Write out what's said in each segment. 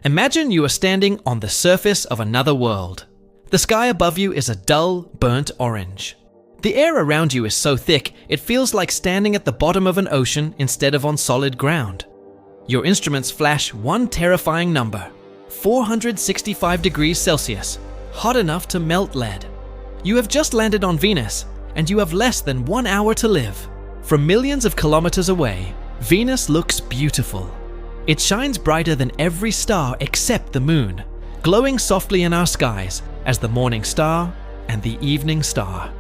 Imagine you are standing on the surface of another world. The sky above you is a dull, burnt orange. The air around you is so thick, it feels like standing at the bottom of an ocean instead of on solid ground. Your instruments flash one terrifying number: 465 degrees Celsius, hot enough to melt lead. You have just landed on Venus, and you have less than 1 hour to live. From millions of kilometers away, Venus looks beautiful. It shines brighter than every star except the moon, glowing softly in our skies as the morning star and the evening star.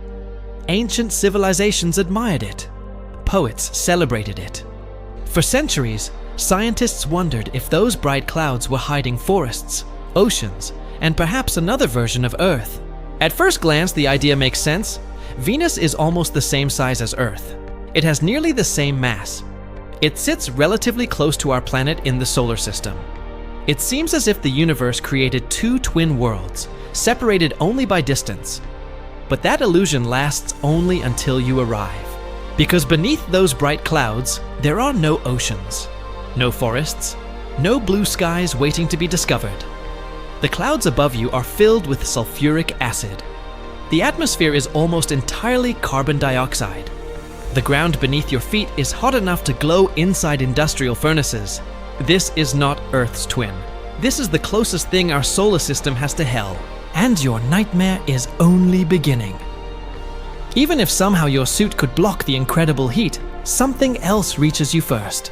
Ancient civilizations admired it. Poets celebrated it. For centuries, scientists wondered if those bright clouds were hiding forests, oceans, and perhaps another version of Earth. At first glance, the idea makes sense. Venus is almost the same size as Earth. It has nearly the same mass. It sits relatively close to our planet in the solar system. It seems as if the universe created two twin worlds, separated only by distance. But that illusion lasts only until you arrive. Because beneath those bright clouds, there are no oceans, no forests, no blue skies waiting to be discovered. The clouds above you are filled with sulfuric acid. The atmosphere is almost entirely carbon dioxide. The ground beneath your feet is hot enough to glow inside industrial furnaces. This is not Earth's twin. This is the closest thing our solar system has to hell. And your nightmare is only beginning. Even if somehow your suit could block the incredible heat, something else reaches you first.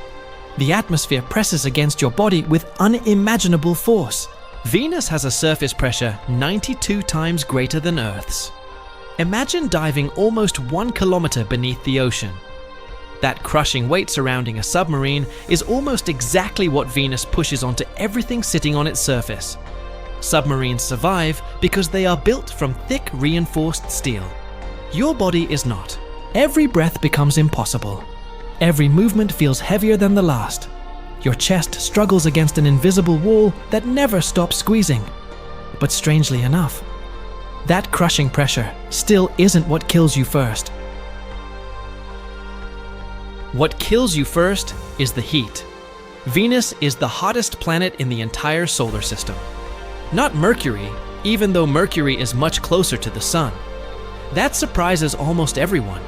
The atmosphere presses against your body with unimaginable force. Venus has a surface pressure 92 times greater than Earth's. Imagine diving almost 1 kilometer beneath the ocean. That crushing weight surrounding a submarine is almost exactly what Venus pushes onto everything sitting on its surface. Submarines survive because they are built from thick, reinforced steel. Your body is not. Every breath becomes impossible. Every movement feels heavier than the last. Your chest struggles against an invisible wall that never stops squeezing. But strangely enough, that crushing pressure still isn't what kills you first. What kills you first is the heat. Venus is the hottest planet in the entire solar system. Not Mercury, even though Mercury is much closer to the Sun. That surprises almost everyone.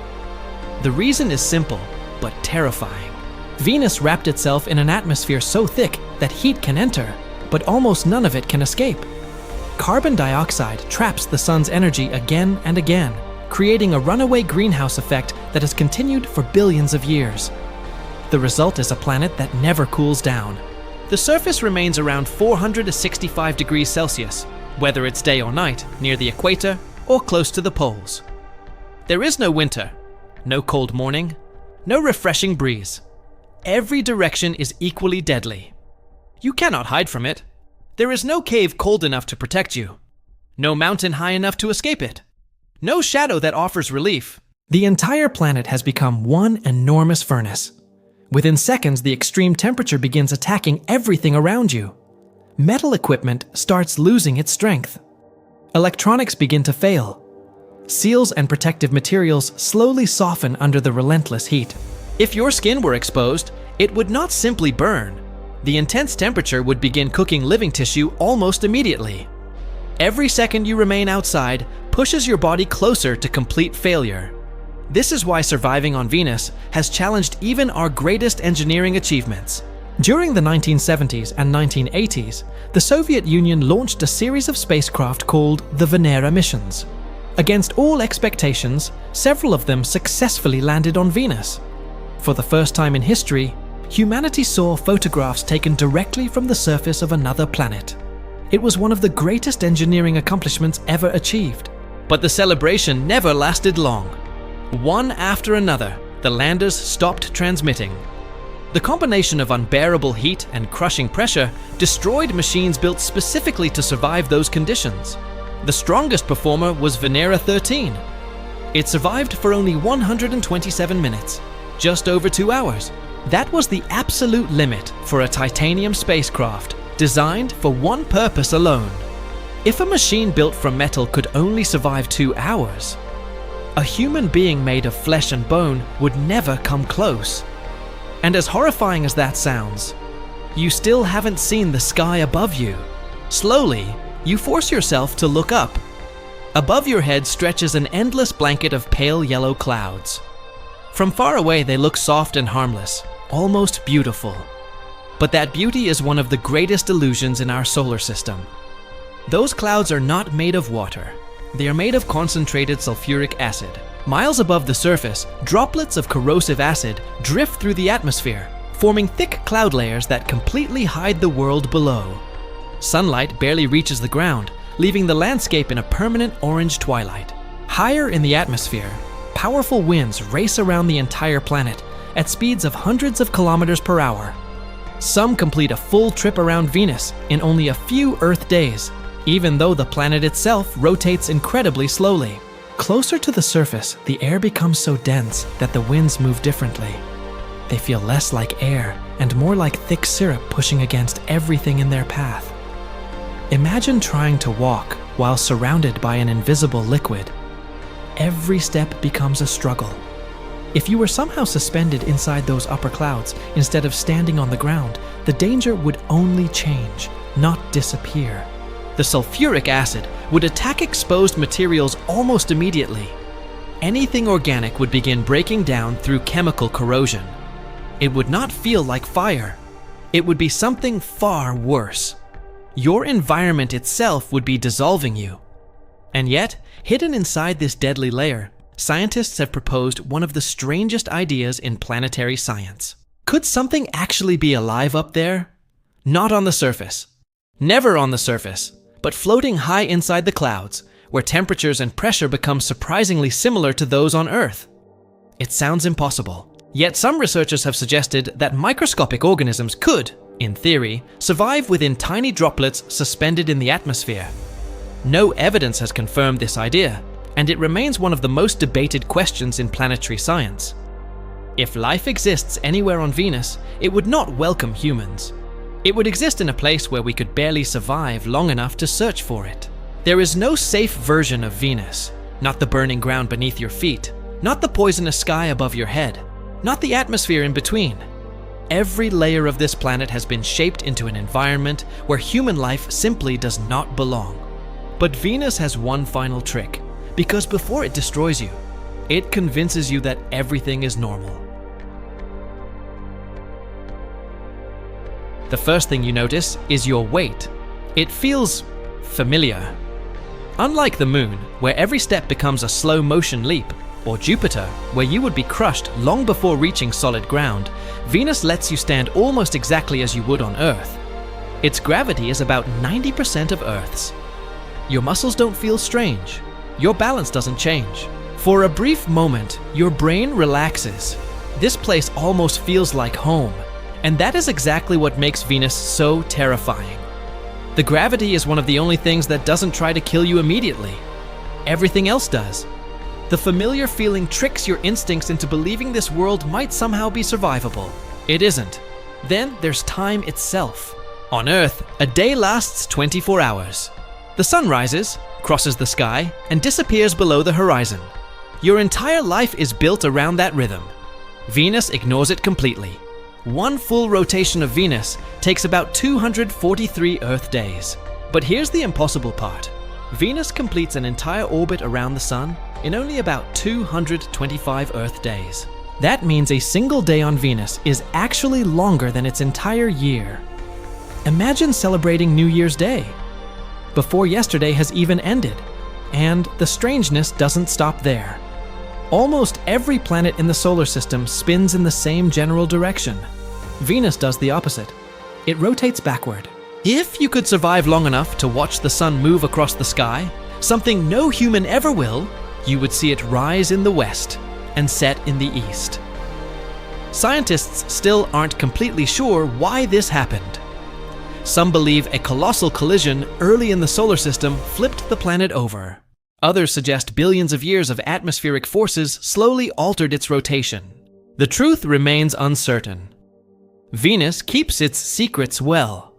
The reason is simple, but terrifying. Venus wrapped itself in an atmosphere so thick that heat can enter, but almost none of it can escape. Carbon dioxide traps the sun's energy again and again, creating a runaway greenhouse effect that has continued for billions of years. The result is a planet that never cools down. The surface remains around 465 degrees Celsius, whether it's day or night, near the equator or close to the poles. There is no winter, no cold morning, no refreshing breeze. Every direction is equally deadly. You cannot hide from it. There is no cave cold enough to protect you. No mountain high enough to escape it. No shadow that offers relief. The entire planet has become one enormous furnace. Within seconds, the extreme temperature begins attacking everything around you. Metal equipment starts losing its strength. Electronics begin to fail. Seals and protective materials slowly soften under the relentless heat. If your skin were exposed, it would not simply burn. The intense temperature would begin cooking living tissue almost immediately. Every second you remain outside pushes your body closer to complete failure. This is why surviving on Venus has challenged even our greatest engineering achievements. During the 1970s and 1980s, the Soviet Union launched a series of spacecraft called the Venera missions. Against all expectations, several of them successfully landed on Venus. For the first time in history, humanity saw photographs taken directly from the surface of another planet. It was one of the greatest engineering accomplishments ever achieved. But the celebration never lasted long. One after another, the landers stopped transmitting. The combination of unbearable heat and crushing pressure destroyed machines built specifically to survive those conditions. The strongest performer was Venera 13. It survived for only 127 minutes, just over 2 hours. That was the absolute limit for a titanium spacecraft designed for one purpose alone. If a machine built from metal could only survive 2 hours, a human being made of flesh and bone would never come close. And as horrifying as that sounds, You still haven't seen the sky above you. Slowly, you force yourself to look up. Above your head stretches an endless blanket of pale yellow clouds. From far away, they look soft and harmless, almost beautiful. But that beauty is one of the greatest illusions in our solar system. Those clouds are not made of water. They are made of concentrated sulfuric acid. Miles above the surface, droplets of corrosive acid drift through the atmosphere, forming thick cloud layers that completely hide the world below. Sunlight barely reaches the ground, leaving the landscape in a permanent orange twilight. Higher in the atmosphere, powerful winds race around the entire planet at speeds of hundreds of kilometers per hour. Some complete a full trip around Venus in only a few Earth days, even though the planet itself rotates incredibly slowly. Closer to the surface, the air becomes so dense that the winds move differently. They feel less like air and more like thick syrup pushing against everything in their path. Imagine trying to walk while surrounded by an invisible liquid. Every step becomes a struggle. If you were somehow suspended inside those upper clouds instead of standing on the ground, the danger would only change, not disappear. The sulfuric acid would attack exposed materials almost immediately. Anything organic would begin breaking down through chemical corrosion. It would not feel like fire. It would be something far worse. Your environment itself would be dissolving you. And yet, hidden inside this deadly layer, scientists have proposed one of the strangest ideas in planetary science. Could something actually be alive up there? Not on the surface. Never on the surface, but floating high inside the clouds, where temperatures and pressure become surprisingly similar to those on Earth. It sounds impossible. Yet some researchers have suggested that microscopic organisms could, in theory, survive within tiny droplets suspended in the atmosphere. No evidence has confirmed this idea, and it remains one of the most debated questions in planetary science. If life exists anywhere on Venus, it would not welcome humans. It would exist in a place where we could barely survive long enough to search for it. There is no safe version of Venus, not the burning ground beneath your feet, not the poisonous sky above your head, not the atmosphere in between. Every layer of this planet has been shaped into an environment where human life simply does not belong. But Venus has one final trick, because before it destroys you, it convinces you that everything is normal. The first thing you notice is your weight. It feels familiar. Unlike the Moon, where every step becomes a slow motion leap, or Jupiter, where you would be crushed long before reaching solid ground, Venus lets you stand almost exactly as you would on Earth. Its gravity is about 90% of Earth's. Your muscles don't feel strange. Your balance doesn't change. For a brief moment, your brain relaxes. This place almost feels like home. And that is exactly what makes Venus so terrifying. The gravity is one of the only things that doesn't try to kill you immediately. Everything else does. The familiar feeling tricks your instincts into believing this world might somehow be survivable. It isn't. Then there's time itself. On Earth, a day lasts 24 hours. The sun rises, crosses the sky, and disappears below the horizon. Your entire life is built around that rhythm. Venus ignores it completely. One full rotation of Venus takes about 243 Earth days. But here's the impossible part. Venus completes an entire orbit around the Sun in only about 225 Earth days. That means a single day on Venus is actually longer than its entire year. Imagine celebrating New Year's Day before yesterday has even ended. And the strangeness doesn't stop there. Almost every planet in the solar system spins in the same general direction. Venus does the opposite. It rotates backward. If you could survive long enough to watch the sun move across the sky, something no human ever will, you would see it rise in the west and set in the east. Scientists still aren't completely sure why this happened. Some believe a colossal collision early in the solar system flipped the planet over. Others suggest billions of years of atmospheric forces slowly altered its rotation. The truth remains uncertain. Venus keeps its secrets well.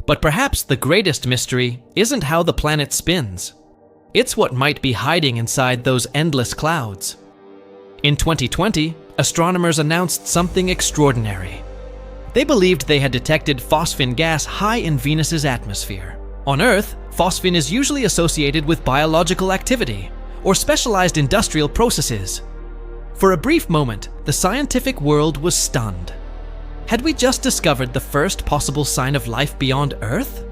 But perhaps the greatest mystery isn't how the planet spins. It's what might be hiding inside those endless clouds. In 2020, astronomers announced something extraordinary. They believed they had detected phosphine gas high in Venus's atmosphere. On Earth, phosphine is usually associated with biological activity or specialized industrial processes. For a brief moment, the scientific world was stunned. Had we just discovered the first possible sign of life beyond Earth?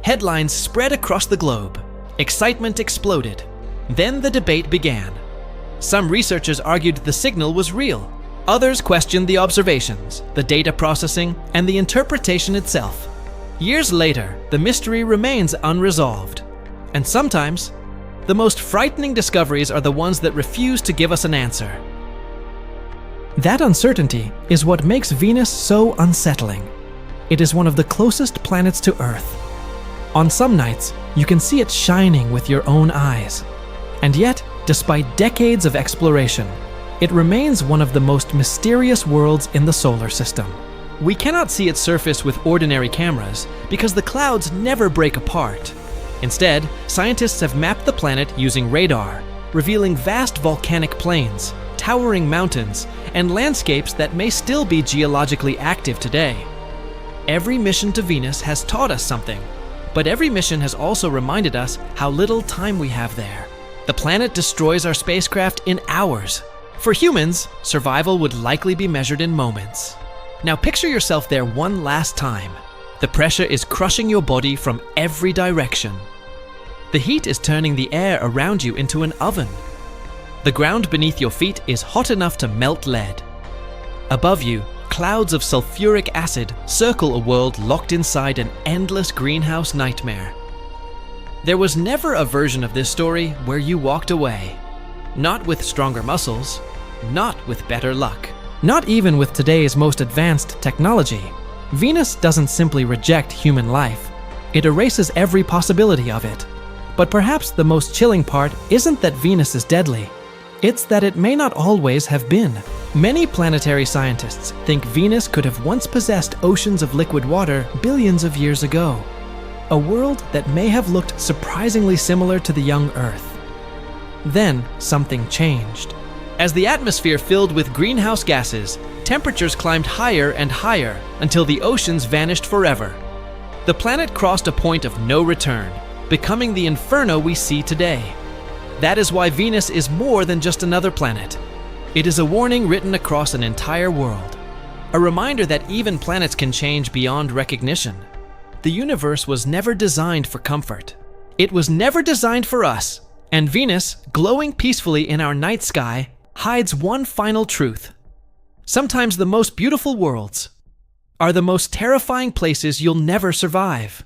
Headlines spread across the globe. Excitement exploded. Then the debate began. Some researchers argued the signal was real. Others questioned the observations, the data processing, and the interpretation itself. Years later, the mystery remains unresolved. And sometimes, the most frightening discoveries are the ones that refuse to give us an answer. That uncertainty is what makes Venus so unsettling. It is one of the closest planets to Earth. On some nights, you can see it shining with your own eyes. And yet, despite decades of exploration, it remains one of the most mysterious worlds in the solar system. We cannot see its surface with ordinary cameras because the clouds never break apart. Instead, scientists have mapped the planet using radar, revealing vast volcanic plains, towering mountains, and landscapes that may still be geologically active today. Every mission to Venus has taught us something, but every mission has also reminded us how little time we have there. The planet destroys our spacecraft in hours. For humans, survival would likely be measured in moments. Now picture yourself there one last time. The pressure is crushing your body from every direction. The heat is turning the air around you into an oven. The ground beneath your feet is hot enough to melt lead. Above you, clouds of sulfuric acid circle a world locked inside an endless greenhouse nightmare. There was never a version of this story where you walked away. Not with stronger muscles, not with better luck. Not even with today's most advanced technology. Venus doesn't simply reject human life. It erases every possibility of it. But perhaps the most chilling part isn't that Venus is deadly. It's that it may not always have been. Many planetary scientists think Venus could have once possessed oceans of liquid water billions of years ago. A world that may have looked surprisingly similar to the young Earth. Then something changed. As the atmosphere filled with greenhouse gases, temperatures climbed higher and higher until the oceans vanished forever. The planet crossed a point of no return, becoming the inferno we see today. That is why Venus is more than just another planet. It is a warning written across an entire world. A reminder that even planets can change beyond recognition. The universe was never designed for comfort. It was never designed for us. And Venus, glowing peacefully in our night sky, hides one final truth. Sometimes the most beautiful worlds are the most terrifying places you'll never survive.